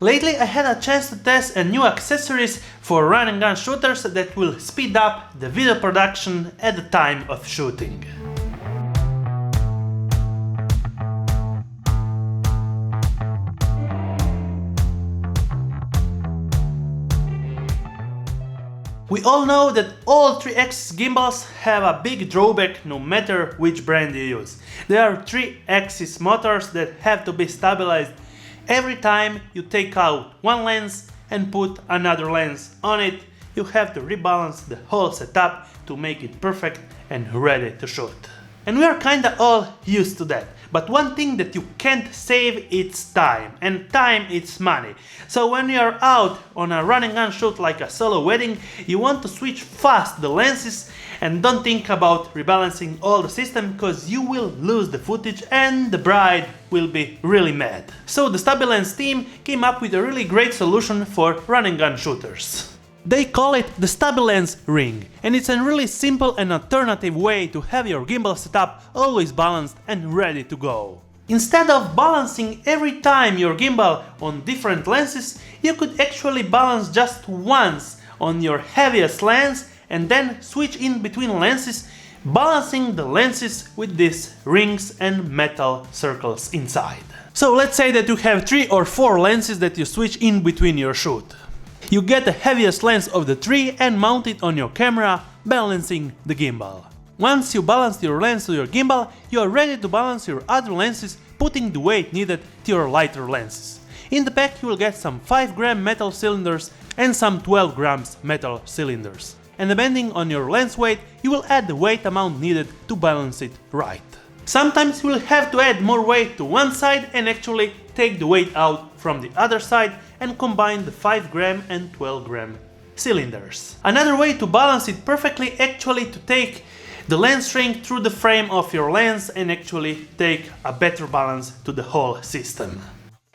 Lately I had a chance to test a new accessories for run and gun shooters that will speed up the video production at the time of shooting. We all know that all 3-axis gimbals have a big drawback no matter which brand you use. There are 3-axis motors that have to be stabilized every time you take out one lens and put another lens on it. You have to rebalance the whole setup to make it perfect and ready to shoot. And we are kinda all used to that. But one thing that you can't save is time, and time is money. So when you are out on a run and gun shoot like a solo wedding, you want to switch fast the lenses and don't think about rebalancing all the system, because you will lose the footage and the bride will be really mad. So the Stabilens team came up with a really great solution for run and gun shooters. They call it the Stabilens ring, and it's a really simple and alternative way to have your gimbal setup always balanced and ready to go. Instead of balancing every time your gimbal on different lenses, you could actually balance just once on your heaviest lens and then switch in between lenses, balancing the lenses with these rings and metal circles inside. So let's say that you have 3 or 4 lenses that you switch in between your shoot. You get the heaviest lens of the 3 and mount it on your camera, balancing the gimbal. Once you balance your lens to your gimbal, you are ready to balance your other lenses, putting the weight needed to your lighter lenses. In the pack you will get some 5-gram metal cylinders and some 12 grams metal cylinders. And depending on your lens weight, you will add the weight amount needed to balance it right. Sometimes you will have to add more weight to one side and actually take the weight out from the other side and combine the 5-gram and 12-gram cylinders. Another way to balance it perfectly actually to take the lens ring through the frame of your lens and actually take a better balance to the whole system.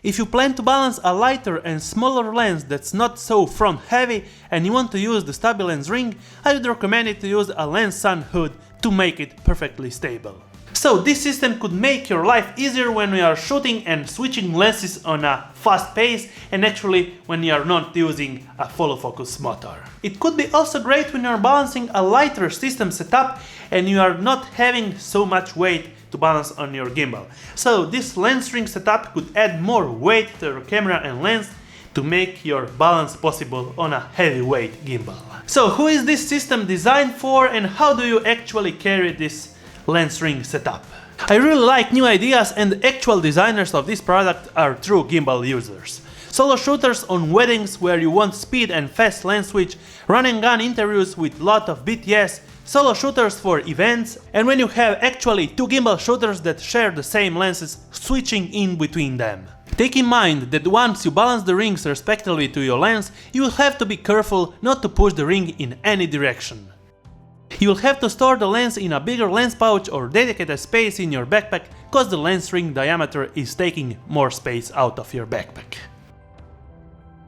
If you plan to balance a lighter and smaller lens that's not so front heavy and you want to use the Stabilens ring, I would recommend it to use a lens sun hood to make it perfectly stable. So this system could make your life easier when you are shooting and switching lenses on a fast pace, and actually when you are not using a follow focus motor. It could be also great when you are balancing a lighter system setup and you are not having so much weight to balance on your gimbal. So this lens ring setup could add more weight to your camera and lens to make your balance possible on a heavyweight gimbal. So who is this system designed for and how do you actually carry this lens ring setup? I really like new ideas, and the actual designers of this product are true gimbal users. Solo shooters on weddings where you want speed and fast lens switch, run and gun interviews with lot of BTS, solo shooters for events, and when you have actually 2 gimbal shooters that share the same lenses, switching in between them. Take in mind that once you balance the rings respectively to your lens, you will have to be careful not to push the ring in any direction. You will have to store the lens in a bigger lens pouch or dedicated space in your backpack, cause the lens ring diameter is taking more space out of your backpack.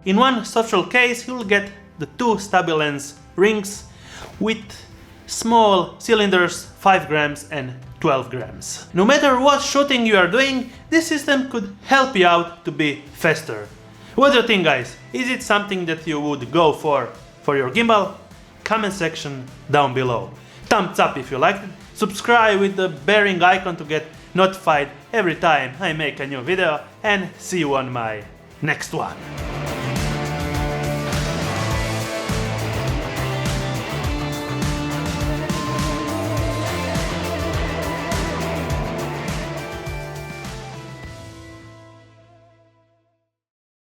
In one social case you will get the 2 Stabilens rings with small cylinders, 5 grams and 12 grams. No matter what shooting you are doing, this system could help you out to be faster. What do you think, guys? Is it something that you would go for your gimbal? Comment section down below. Thumbs up if you liked it, subscribe with the bearing icon to get notified every time I make a new video, and see you on my next one.